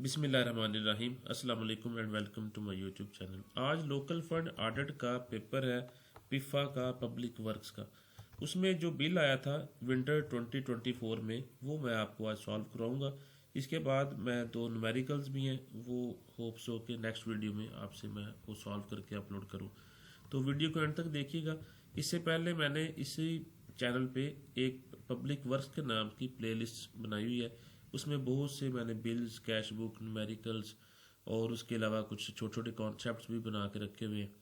बिस्मिल्लाहिर्रहमानिर्रहीम। अस्सलाम वालेकुम and welcome to my YouTube channel. आज लोकल फंड ऑडिट का पेपर है पिफा का, पब्लिक वर्क्स का। उसमें जो बिल आया था विंटर 2024 में वो मैं आपको आज सॉल्व कराऊंगा। इसके बाद मैं दो न्यूमेरिकल्स भी हैं, वो होप्स हो कि नेक्स्ट वीडियो में आपसे मैं वो सॉल्व करके अपलोड करूँ, तो वीडियो को एंड तक देखिएगा। इससे पहले मैंने इसी चैनल पे एक पब्लिक वर्क्स के नाम की प्लेलिस्ट बनाई हुई है। उसमें बहुत से मैंने बिल्स, कैश बुक, न्यूमेरिकल्स और उसके अलावा कुछ छोटे छोटे कॉन्सेप्ट्स भी बना के रखे हुए हैं।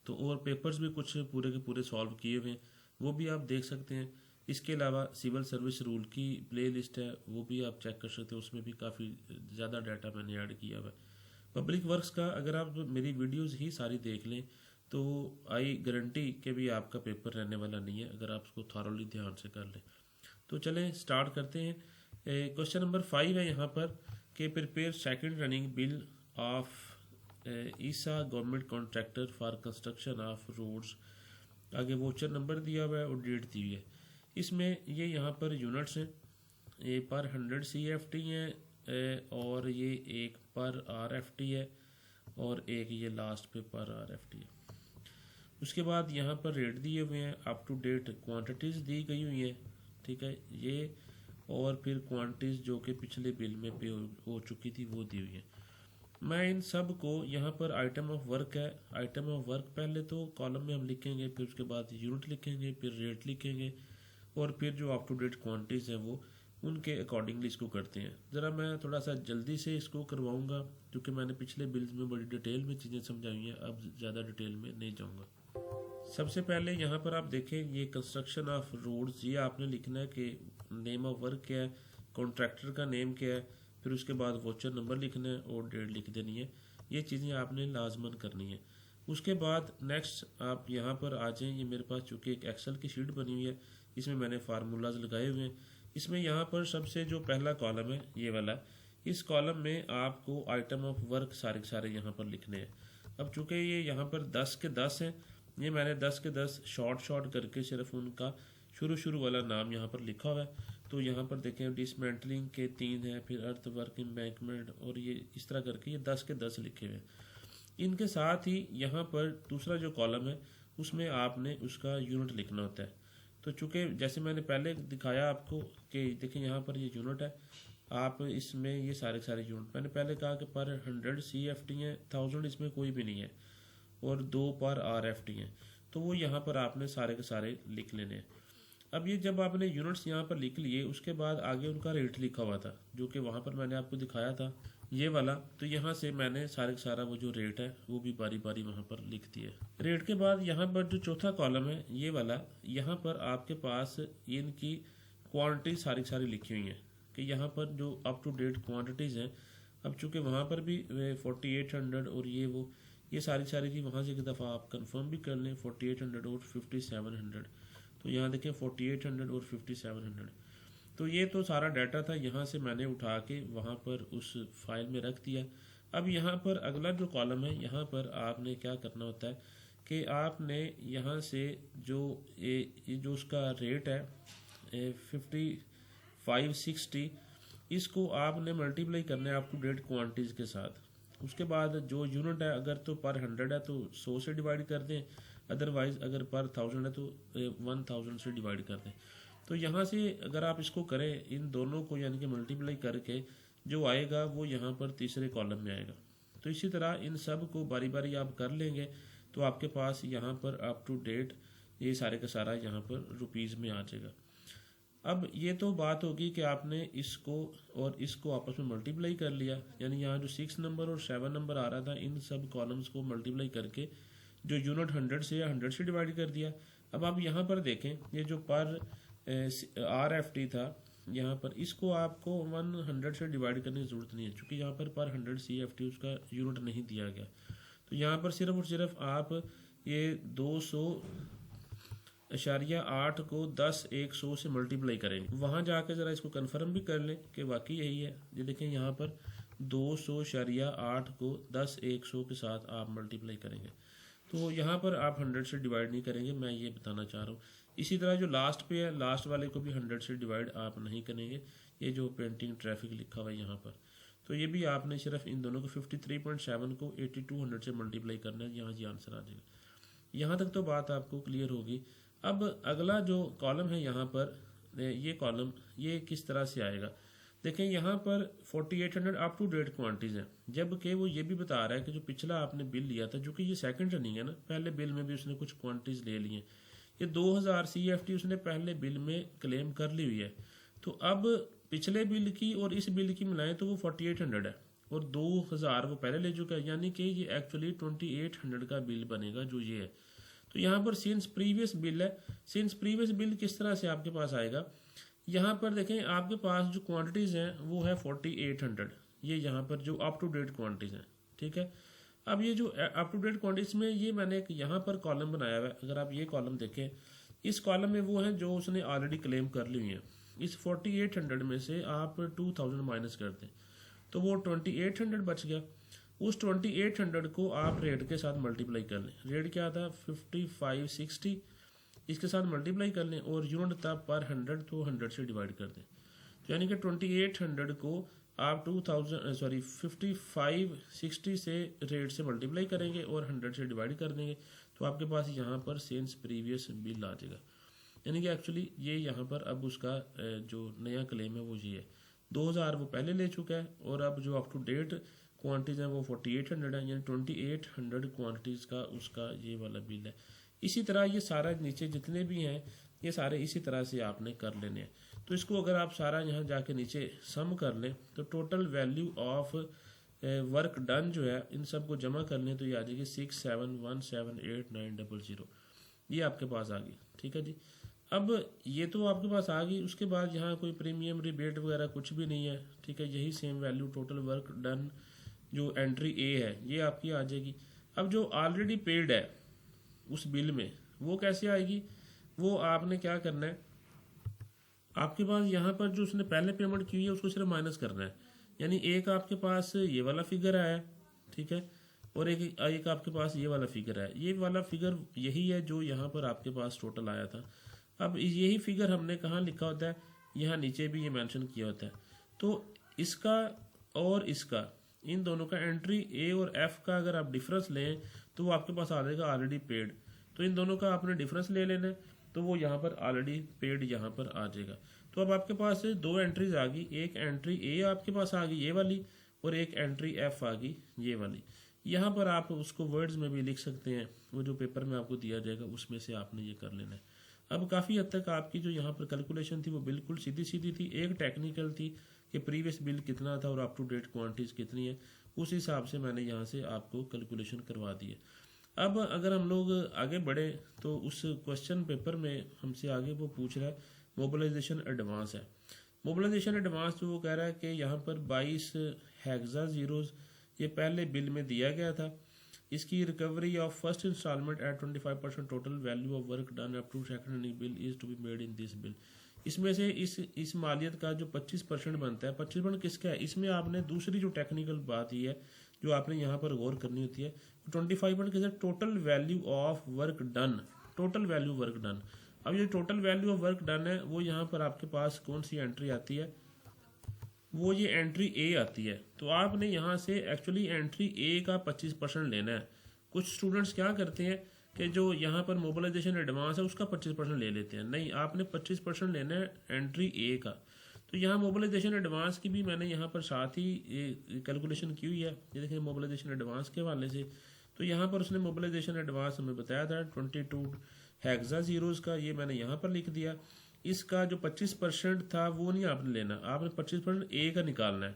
तो और पेपर्स भी कुछ पूरे के पूरे सॉल्व किए हुए हैं, वो भी आप देख सकते हैं। इसके अलावा सिविल सर्विस रूल की प्ले लिस्ट है, वो भी आप चेक कर सकते हैं। उसमें भी काफ़ी ज़्यादा डाटा मैंने ऐड किया हुआ है। पब्लिक वर्क्स का अगर आप मेरी वीडियोज़ ही सारी देख लें तो आई गारंटी के भी आपका पेपर रहने वाला नहीं है, अगर आप उसको थॉरली ध्यान से कर लें। तो चलें स्टार्ट करते हैं। क्वेश्चन नंबर 5 है यहाँ पर कि prepare second running bill of ईसा government contractor for construction of roads. आगे वोचर नंबर दिया हुआ है और डेट दी हुई है। इसमें ये यहाँ पर यूनिट्स हैं, ये पर 100 CFT हैं और ये एक पर RFT है और एक ये लास्ट पे पर RFT है। उसके बाद यहाँ पर रेट दिए हुए हैं, अप टू डेट क्वांटिटीज़ दी गई हुई हैं, ठीक है ये, और फिर क्वांटिटीज़ जो कि पिछले बिल में पे हो चुकी थी वो दी हुई है। मैं इन सब को यहाँ पर आइटम ऑफ वर्क है, आइटम ऑफ वर्क पहले तो कॉलम में हम लिखेंगे, फिर उसके बाद यूनिट लिखेंगे, फिर रेट लिखेंगे और फिर जो अप टू डेट क्वांटिटीज़ हैं वो उनके अकॉर्डिंगली इसको करते हैं। ज़रा मैं थोड़ा सा जल्दी से इसको करवाऊँगा क्योंकि मैंने पिछले बिल्स में बड़ी डिटेल में चीज़ें समझाई हैं, अब ज़्यादा डिटेल में नहीं जाऊँगा। सबसे पहले यहाँ पर आप देखें ये कंस्ट्रक्शन ऑफ रोड्स, ये आपने लिखना है कि नेम ऑफ वर्क क्या है, कॉन्ट्रैक्टर का नेम क्या है, फिर उसके बाद वोचर नंबर लिखना है और डेट लिख देनी है। ये चीज़ें आपने लाजमन करनी है। उसके बाद नेक्स्ट आप यहाँ पर आ जाएँ। ये मेरे पास चूँकि एक एक्सेल की शीट बनी हुई है, इसमें मैंने फार्मूलाज लगाए हुए हैं। इसमें यहाँ पर सबसे जो पहला कॉलम है ये वाला, इस कॉलम में आपको आइटम ऑफ वर्क सारे के सारे यहाँ पर लिखने हैं। अब चूँकि ये यहाँ पर 10 के 10 हैं, ये मैंने 10 के 10 शॉर्ट करके सिर्फ उनका शुरू वाला नाम यहाँ पर लिखा हुआ है। तो यहाँ पर देखें डिसमेंटलिंग के 3 हैं, फिर अर्थ वर्क, एम्बैंकमेंट, और ये इस तरह करके ये 10 के 10 लिखे हुए हैं। इनके साथ ही यहाँ पर दूसरा जो कॉलम है उसमें आपने उसका यूनिट लिखना होता है। तो चूँकि जैसे मैंने पहले दिखाया आपको कि देखिए यहाँ पर ये यूनिट है, आप इसमें ये सारे यूनिट, मैंने पहले कहा कि पर 100 CFT हैं, 1000 इसमें कोई भी नहीं है और 2 पर RFT हैं, तो वो यहाँ पर आपने सारे के सारे लिख लेने हैं। अब ये जब आपने यूनिट्स यहाँ पर लिख लिए उसके बाद आगे उनका रेट लिखा हुआ था जो कि वहाँ पर मैंने आपको दिखाया था ये वाला, तो यहाँ से मैंने सारे का सारा वो जो रेट है वो भी बारी बारी वहाँ पर लिख दिया। रेट के बाद यहाँ पर जो चौथा कॉलम है ये वाला, यहाँ पर आपके पास इनकी क्वान्टिटी सारी लिखी हुई हैं कि यहाँ पर जो अप टू डेट क्वान्टिटीज़ हैं। अब चूँकि वहाँ पर भी 4800 और ये सारी थी, वहाँ से एक दफ़ा आप कंफर्म भी कर लें 4800 और 5700। तो यहाँ देखें 4800 और 5700, तो ये तो सारा डाटा था, यहाँ से मैंने उठा के वहाँ पर उस फाइल में रख दिया। अब यहाँ पर अगला जो कॉलम है, यहाँ पर आपने क्या करना होता है कि आपने यहाँ से जो उसका रेट है 5560, इसको आपने मल्टीप्लाई करना है अप टू डेट क्वांटिटीज़ के साथ। उसके बाद जो यूनिट है अगर तो पर 100 है तो 100 से डिवाइड कर दें, अदरवाइज अगर पर 1000 है तो 1000 से डिवाइड कर दें। तो यहाँ से अगर आप इसको करें इन दोनों को यानी कि मल्टीप्लाई करके जो आएगा वो यहाँ पर तीसरे कॉलम में आएगा। तो इसी तरह इन सब को बारी बारी आप कर लेंगे तो आपके पास यहाँ पर अप टू डेट ये सारे का सारा यहाँ पर रुपीज़ में आ जाएगा। अब ये तो बात होगी कि आपने इसको और इसको आपस में मल्टीप्लाई कर लिया, यानी यहाँ जो 6 नंबर और 7 नंबर आ रहा था इन सब कॉलम्स को मल्टीप्लाई करके जो यूनिट 100 से या 100 से डिवाइड कर दिया। अब आप यहाँ पर देखें ये जो पर RFT था यहाँ पर, इसको आपको 100 से डिवाइड करने की ज़रूरत नहीं है क्योंकि यहाँ पर 100 CFT उसका यूनिट नहीं दिया गया। तो यहाँ पर सिर्फ और सिर्फ आप ये 200.8 को 10 से मल्टीप्लाई करेंगे। वहाँ जाकर ज़रा इसको कंफर्म भी कर लें कि वाकई यही है। ये देखें यहाँ पर 200.8 को 10 के साथ आप मल्टीप्लाई करेंगे, तो यहाँ पर आप 100 से डिवाइड नहीं करेंगे, मैं ये बताना चाह रहा हूँ। इसी तरह जो लास्ट पे है, लास्ट वाले को भी 100 से डिवाइड आप नहीं करेंगे, ये जो पेंटिंग ट्रैफिक लिखा हुआ है यहाँ पर, तो ये भी आपने सिर्फ इन दोनों को 53.7 को 8200 से मल्टीप्लाई करना है, यहाँ जी आंसर आ जाएगा। यहाँ तक तो बात आपको क्लियर होगी। अब अगला जो कॉलम है यहाँ पर, ये कॉलम ये किस तरह से आएगा। देखें यहाँ पर 4800 अप टू डेट क्वांटिटीज़ हैं, जबकि वो ये भी बता रहा है कि जो पिछला आपने बिल लिया था, जो कि ये सेकंड रनिंग है ना, पहले बिल में भी उसने कुछ क्वांटिटीज़ ले ली हैं, ये 2000 CFT उसने पहले बिल में क्लेम कर ली हुई है। तो अब पिछले बिल की और इस बिल की मिलाएं तो वो 4800 है और 2000 वो पहले ले चुका है, यानी कि ये एक्चुअली 2800 का बिल बनेगा जो ये है। तो यहाँ पर सिंस प्रीवियस बिल है, सिंस प्रीवियस बिल किस तरह से आपके पास आएगा। यहाँ पर देखें आपके पास जो क्वांटिटीज़ हैं वो है 4800, ये यहाँ पर जो अप टू डेट क्वांटिटीज़ हैं, ठीक है। अब ये जो अप टू डेट क्वांटिटीज़ में ये मैंने एक यहाँ पर कॉलम बनाया हुआ है, अगर आप ये कॉलम देखें, इस कॉलम में वो है जो उसने ऑलरेडी क्लेम कर ली हुई है। इस 4800 में से आप 2000 माइनस कर दें तो वो 2800 बच गया। उस 2800 को आप रेट के साथ मल्टीप्लाई कर लें, रेट क्या था 5560, इसके साथ मल्टीप्लाई कर लें और यूनिट था पर 100, तो 100 से डिवाइड कर दें। तो यानी कि 2800 को आप 5560 से रेट से मल्टीप्लाई करेंगे और 100 से डिवाइड कर देंगे, तो आपके पास यहाँ पर सेंस प्रीवियस बिल आ जाएगा। यानी कि एक्चुअली ये यहाँ पर अब उसका जो नया क्लेम है वो ये है, 2000 वो पहले ले चुका है और अब जो अप टू डेट क्वांटिटीज़ हैं वो 4800 है, यानी 2800 क्वांटिटीज़ का उसका ये वाला बिल है। इसी तरह ये सारा नीचे जितने भी हैं ये सारे इसी तरह से आपने कर लेने हैं। तो इसको अगर आप सारा यहाँ जाके नीचे सम कर लें तो total value of work done जो है इन सब को जमा कर लें तो ये आ जाएगी 67178900, ये आपके पास आ गई, ठीक है जी। अब ये तो आपके पास आ गई, उसके बाद यहाँ कोई प्रीमियम रिबेट वगैरह कुछ भी नहीं है, ठीक है। यही same value total work done जो एंट्री ए है ये आपकी आ जाएगी। अब जो ऑलरेडी पेड है उस बिल में वो कैसे आएगी, वो आपने क्या करना है, आपके पास यहाँ पर जो उसने पहले पेमेंट की हुई है उसको सिर्फ माइनस करना है। यानी एक आपके पास ये वाला फिगर आया, ठीक है, और एक आपके पास ये वाला फिगर है। ये वाला फिगर यही है जो यहाँ पर आपके पास टोटल आया था। अब यही फिगर हमने कहाँ लिखा होता है, यहाँ नीचे भी ये मेंशन किया होता है। तो इसका और इसका, इन दोनों का एंट्री ए और एफ का अगर आप डिफरेंस लें तो वो आपके पास आ जाएगा ऑलरेडी पेड। तो इन दोनों का आपने डिफरेंस ले लेना है, तो वो यहाँ पर ऑलरेडी पेड यहाँ पर आ जाएगा। तो अब आपके पास दो एंट्रीज आ गई, एक एंट्री ए आपके पास आ गई ये वाली और एक एंट्री एफ आ गई ये वाली। यहाँ पर आप उसको वर्ड्स में भी लिख सकते हैं, वो जो पेपर में आपको दिया जाएगा उसमें से आपने ये कर लेना है। अब काफ़ी हद तक आपकी जो यहाँ पर कैलकुलेशन थी वो बिल्कुल सीधी सीधी थी। एक टेक्निकल थी कि प्रीवियस बिल कितना था और अप टू डेट क्वांटिटीज कितनी है, उस हिसाब से मैंने यहाँ से आपको कैलकुलेशन करवा दी है। अब अगर हम लोग आगे बढ़े तो उस क्वेश्चन पेपर में हमसे आगे वो पूछ रहा है मोबिलाइजेशन एडवांस है। मोबिलाइजेशन एडवांस जो वो कह रहा है कि यहाँ पर 22 हेक्सा जीरोज ये पहले बिल में दिया गया था। इसकी recovery of first installment at 25% total value of work done up to second bill is to be made in this bill. इसमें से इस मालियत का जो 25% बनता है, 25% किसका है, इसमें आपने दूसरी जो टेक्निकल बात ही है जो आपने यहाँ पर गौर करनी होती है, 25% किसका, total value of work done, total value work done. अब ये total value of work done है वो यहाँ पर आपके पास कौन सी एंट्री आती है, वो ये एंट्री ए आती है। तो आपने यहाँ से एक्चुअली एंट्री ए का 25% लेना है। कुछ स्टूडेंट्स क्या करते हैं कि जो यहाँ पर मोबिलाइजेशन एडवांस है उसका 25% ले लेते हैं, नहीं, आपने 25% लेना है एंट्री ए का। तो यहाँ मोबिलाइजेशन एडवांस की भी मैंने यहाँ पर साथ ही कैलकुलेशन की हुई है, ये देखिए मोबिलाइजेशन एडवांस के हवाले से। तो यहाँ पर उसने मोबिलाइजेशन एडवांस हमें बताया था 22 हेक्सा जीरोज का, ये मैंने यहाँ पर लिख दिया। इसका जो 25% था वो नहीं आपने लेना, आपने 25% ए का निकालना है।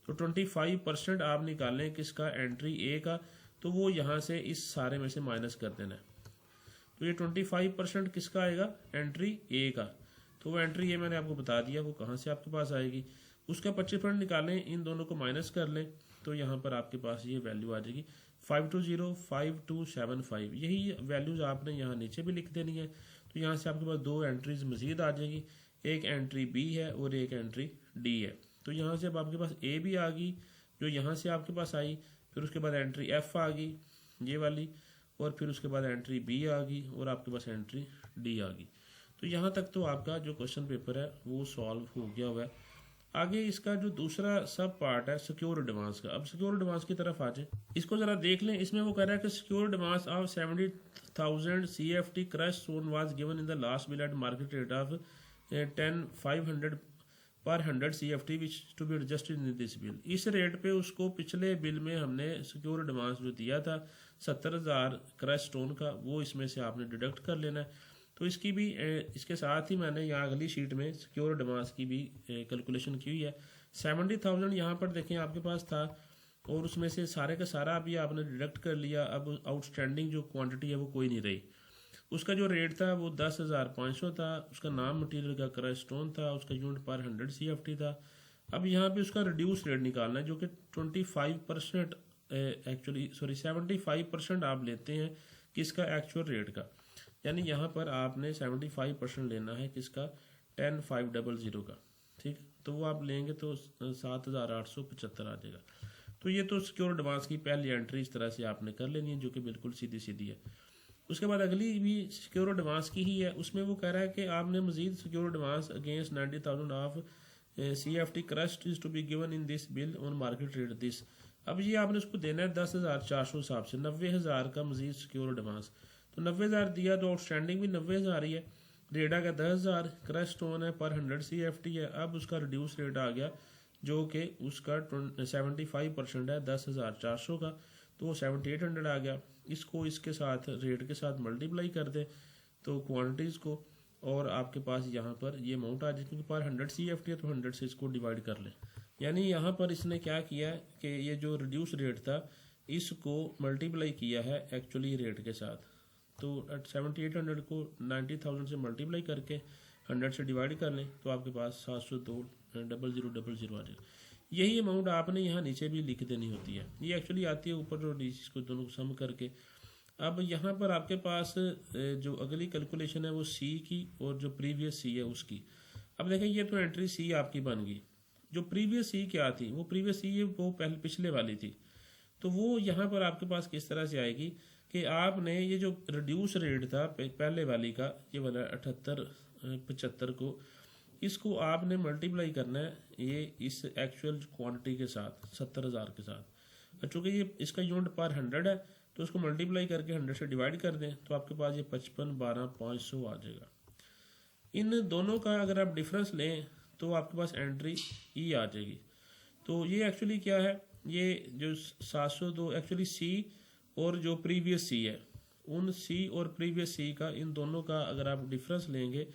तो 25% आप निकालें किसका, एंट्री ए का, तो वो यहाँ से इस सारे में से माइनस कर देना है। तो ये 25% किसका आएगा, एंट्री ए का। तो वो एंट्री ए मैंने आपको बता दिया वो कहाँ से आपके पास आएगी। उसका 25% निकालें, इन दोनों को माइनस कर लें, तो यहाँ पर आपके पास ये वैल्यू आ जाएगी 5205275। यही वैल्यूज आपने यहाँ नीचे भी लिख देनी है। तो यहाँ से आपके पास दो एंट्रीज मजीद आ जाएगी, एक एंट्री बी है और एक एंट्री डी है। तो यहाँ से अब आपके पास ए भी आ गई जो यहाँ से आपके पास आई, फिर उसके बाद एंट्री एफ आ गई ये वाली, और फिर उसके बाद एंट्री बी आ गई और आपके पास एंट्री डी आ गई। तो यहाँ तक तो आपका जो क्वेश्चन पेपर है वो सॉल्व हो गया हुआ है। आगे इसका जो दूसरा सब पार्ट है सिक्योर एडवांस का। अब सिक्योर एडवांस की तरफ आ जाए, इसको जरा देख लें। इसमें वो कह रहा है कि secure advance of 70,000 CFT crush stone was given in the last bill at market rate of 10,500 per 100 CFT which to be adjusted in this bill. इस रेट पे उसको पिछले बिल में हमने सिक्योर एडवांस जो दिया था 70,000 क्रश स्टोन का, वो इसमें से आपने डिडक्ट कर लेना है। तो इसकी भी इसके साथ ही मैंने यहाँ अगली शीट में सिक्योर एडवांस की भी कैलकुलेशन की हुई है। 70,000 यहाँ पर देखें आपके पास था और उसमें से सारे का सारा अभी आपने डिडक्ट कर लिया। अब आउटस्टैंडिंग जो क्वांटिटी है वो कोई नहीं रही। उसका जो रेट था वो 10,500 था। उसका नाम मटेरियल का क्रश स्टोन था, उसका यूनिट पर 100 CFT था। अब यहाँ पे उसका रिड्यूस रेट निकालना है जो कि 25% एक्चुअली 75% आप लेते हैं किसका एक्चुअल रेट का, यानी यहाँ पर आपने 75% लेना है किसका 10,500 का। ठीक, तो वो आप लेंगे तो 7,875 आ जाएगा। तो ये तो सिक्योर एडवांस की पहली एंट्री इस तरह से आपने कर लेनी है जो कि बिल्कुल सीधी सीधी है। उसके बाद अगली भी सिक्योर एडवांस की ही है। उसमें वो कह रहा है कि आपने मजीद secure advance against 90,000 of CFT crust is to be given in this bill on market rate this. अब ये आपने उसको देना है 10,400 हिसाब से, 90,000 का मजीद सिक्योर एडवांस। तो 90,000 दिया तो आउटस्टैंडिंग भी 90,000 ही है। रेट आ गया 10,000, क्रश स्टोन है पर 100 CFT है। अब उसका रिड्यूस रेट आ गया जो कि उसका 75% है 10,400 का, तो वो 7,800 आ गया। इसको इसके साथ रेट के साथ मल्टीप्लाई कर दें तो क्वांटिटीज़ को, और आपके पास यहाँ पर ये अमाउंट आ जाए। क्योंकि पर 100 CFT है तो 100 से इसको डिवाइड कर लें। यानी यहाँ पर इसने क्या किया कि ये जो रिड्यूस रेट था इसको मल्टीप्लाई किया है एक्चुअली रेट के साथ। तो 7,800 को 90,000 से मल्टीप्लाई करके 100 से डिवाइड कर लें तो आपके पास 702,000 आ जाएगा। यही अमाउंट आपने यहाँ नीचे भी लिख देनी होती है। ये एक्चुअली आती है ऊपर और नीचे, इसको दोनों को सम करके। अब यहाँ पर आपके पास जो अगली कैलकुलेशन है वो सी की और जो प्रीवियस सी है उसकी। अब देखें ये तो एंट्री सी आपकी बन गई। जो प्रीवियस सी क्या थी, वो प्रीवियस सी वो पहले पिछले वाली थी। तो वो यहाँ पर आपके पास किस तरह से आएगी कि आपने ये जो रिड्यूस रेट था पहले वाली का, ये वाला 78,75 को, इसको आपने मल्टीप्लाई करना है ये इस एक्चुअल क्वांटिटी के साथ 70,000 के साथ। चूँकि ये इसका यूनिट पर 100 है तो उसको मल्टीप्लाई करके 100 से डिवाइड कर दें तो आपके पास ये 55,12,500 आ जाएगा। इन दोनों का अगर आप डिफरेंस लें तो आपके पास एंट्री ई आ जाएगी। तो ये एक्चुअली क्या है, ये जो 702 एक्चुअली सी और जो प्रीवियस सी है, उन सी और प्रीवियस सी का, इन दोनों का अगर आप डिफरेंस लेंगे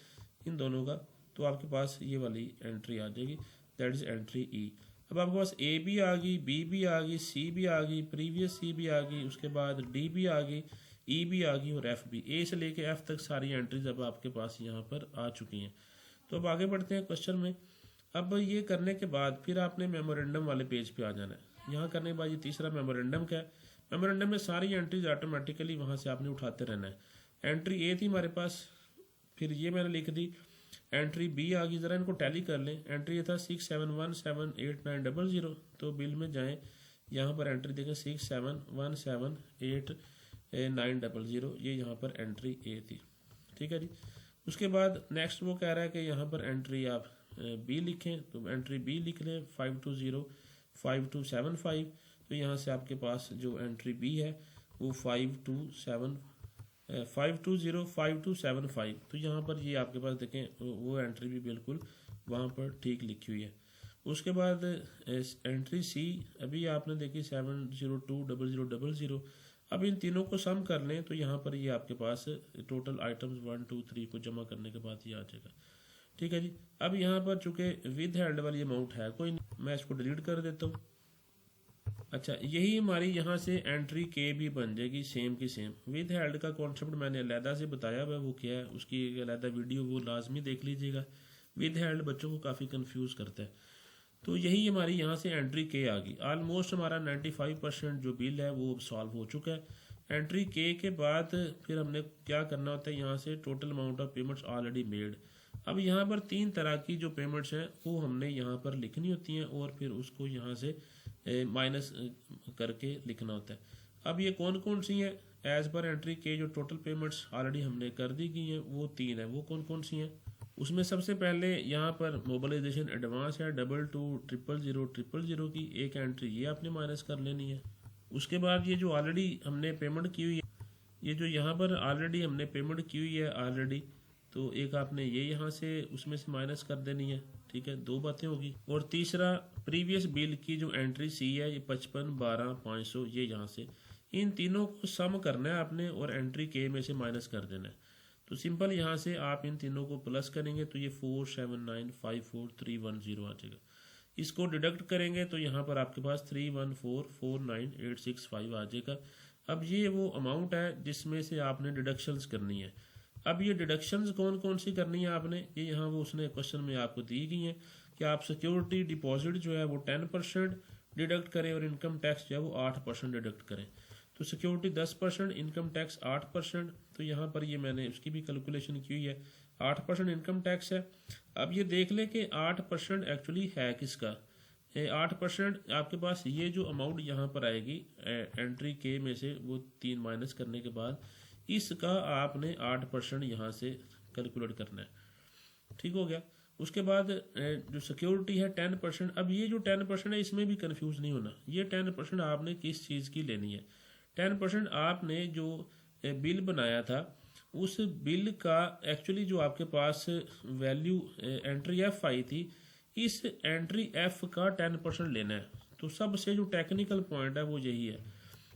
इन दोनों का तो आपके पास ये वाली एंट्री आ जाएगी, दैट इज एंट्री ई। अब आपके पास ए भी आ गई, बी भी आ गई, सी भी आ गई, प्रीवियस सी भी आ गई, उसके बाद डी भी आ गई, ई भी आ गई और एफ भी। ए से लेके एफ तक सारी एंट्रीज अब आपके पास यहाँ पर आ चुकी हैं। तो अब आगे बढ़ते हैं क्वेश्चन में। अब ये करने के बाद फिर आपने मेमोरेंडम वाले पेज पे आ जाना है। यहाँ करने के बाद ये तीसरा मेमोरेंडम का है। मेमोरेंडम में सारी एंट्रीज ऑटोमेटिकली वहाँ से आपने उठाते रहना है। एंट्री ए थी हमारे पास, फिर ये मैंने लिख दी। एंट्री बी आ गई, ज़रा इनको टैली कर लें। एंट्री ये था 67178900, तो बिल में जाएं, यहाँ पर एंट्री देखें 67178900, ये यहाँ पर एंट्री ए थी। ठीक है जी। उसके बाद नेक्स्ट वो कह रहा है कि यहाँ पर एंट्री आप बी लिखें, तो एंट्री बी लिख लें 5205275। तो यहाँ से आपके पास जो एंट्री बी है वो 5205275। तो यहाँ पर ये आपके पास देखें वो एंट्री भी बिल्कुल वहाँ पर ठीक लिखी हुई है। उसके बाद एंट्री सी अभी आपने देखी 7020000। अब इन तीनों को सम कर लें तो यहाँ पर ये आपके पास टोटल आइटम्स 1 2 3 को जमा करने के बाद ये आ जाएगा। ठीक है जी। अब यहाँ पर चूंकि विद हेल्ड वाली अमाउंट है कोई, मैं इसको डिलीट कर देता हूँ। अच्छा, यही हमारी यहाँ से एंट्री के भी बन जाएगी सेम की सेम। विद हेल्ड का कॉन्सेप्ट मैंने अलहदा से बताया हुआ, वो क्या है उसकी एक अलहदा वीडियो वो लाजमी देख लीजिएगा। विद हेल्ड बच्चों को काफ़ी कंफ्यूज करता है। तो यही हमारी यहाँ से एंट्री के आ गई। ऑलमोस्ट हमारा 95% जो बिल है वो सॉल्व हो चुका है। एंट्री के बाद फिर हमने क्या करना होता है, यहाँ से total amount of payments already made. अब यहाँ पर 3 तरह की जो पेमेंट्स हैं वो हमने यहाँ पर लिखनी होती हैं और फिर उसको यहाँ से माइनस करके लिखना होता है। अब ये कौन कौन सी हैं, एज पर एंट्री के जो टोटल पेमेंट्स ऑलरेडी हमने कर दी गई हैं वो 3 है। वो कौन कौन सी हैं, उसमें सबसे पहले यहाँ पर मोबिलाइजेशन एडवांस है 22200000 की एक एंट्री, ये आपने माइनस कर लेनी है। उसके बाद ये जो ऑलरेडी हमने पेमेंट की हुई है, ये जो यहाँ पर ऑलरेडी हमने पेमेंट की हुई है ऑलरेडी, तो एक आपने ये यहाँ से उसमें से माइनस कर देनी है। ठीक है, दो बातें होगी। और तीसरा प्रीवियस बिल की जो एंट्री सी है, ये 55, 12, 500, ये यहाँ से इन तीनों को सम करना है आपने और एंट्री के में से माइनस कर देना है। तो सिंपल यहाँ से आप इन तीनों को प्लस करेंगे तो ये 47954310 आ जाएगा। इसको डिडक्ट करेंगे तो यहाँ पर आपके पास 31449865 आ जाएगा। अब ये वो अमाउंट है जिसमें से आपने डिडक्शंस करनी है। अब ये डिडक्शंस कौन कौन सी करनी है आपने, ये यहाँ वो उसने क्वेश्चन में आपको दी गई है कि आप सिक्योरिटी डिपॉजिट जो है वो 10% डिडक्ट करें और इनकम टैक्स जो है वो 8% डिडक्ट करें। तो सिक्योरिटी 10%, इनकम टैक्स 8%। तो यहाँ पर ये मैंने उसकी भी कैलकुलेशन की हुई है, 8% इनकम टैक्स है। अब ये देख लें कि 8% एक्चुअली है किसका। 8% आपके पास ये जो अमाउंट यहाँ पर आएगी एंट्री के में से वो 3 माइनस करने के बाद, इसका आपने 8% यहाँ से कैलकुलेट करना है। ठीक हो गया। उसके बाद जो सिक्योरिटी है 10%। अब ये जो 10% है इसमें भी कंफ्यूज नहीं होना, ये 10% आपने किस चीज़ की लेनी है। 10% आपने जो बिल बनाया था उस बिल का एक्चुअली जो आपके पास वैल्यू एंट्री एफ आई थी, इस एंट्री एफ का 10% लेना है। तो सबसे जो टेक्निकल पॉइंट है वो यही है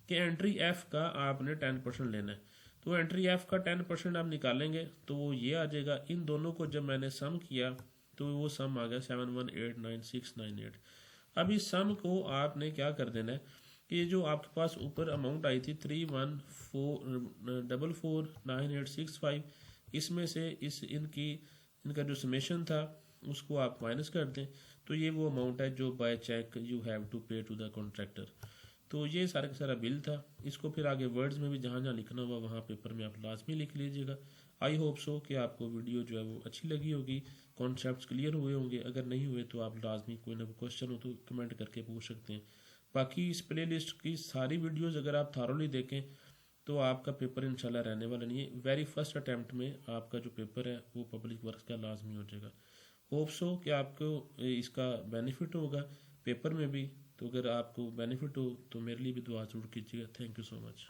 कि एंट्री एफ का आपने 10% लेना है। तो एंट्री एफ का 10% आप निकालेंगे तो वो ये आ जाएगा। इन दोनों को जब मैंने सम किया तो वो सम आ गया 7189,698। अब इस सम को आपने क्या कर देना है कि जो आपके पास ऊपर अमाउंट आई थी 314449,865, इसमें से इनका जो समेशन था उसको आप माइनस कर दें तो ये वो अमाउंट है जो by cheque you have to pay to the contractor. तो ये सारा का सारा बिल था। इसको फिर आगे वर्ड्स में भी जहाँ जहाँ लिखना हुआ वहाँ पेपर में आप लाजमी लिख लीजिएगा। आई होप सो कि आपको वीडियो जो है वो अच्छी लगी होगी, कॉन्सेप्ट्स क्लियर हुए होंगे। अगर नहीं हुए तो आप लाजमी कोई ना कोई क्वेश्चन हो तो कमेंट करके पूछ सकते हैं। बाकी इस प्लेलिस्ट की सारी वीडियोस अगर आप थारोली देखें तो आपका पेपर इंशाल्लाह रहने वाला नहीं है। वेरी फर्स्ट अटैम्प्ट में आपका जो पेपर है वो पब्लिक वर्क्स का लाजमी हो जाएगा। होप सो कि आपको इसका बेनिफिट होगा पेपर में भी। तो अगर आपको बेनिफिट हो तो मेरे लिए भी दुआ जरूर कीजिएगा। Thank you so much.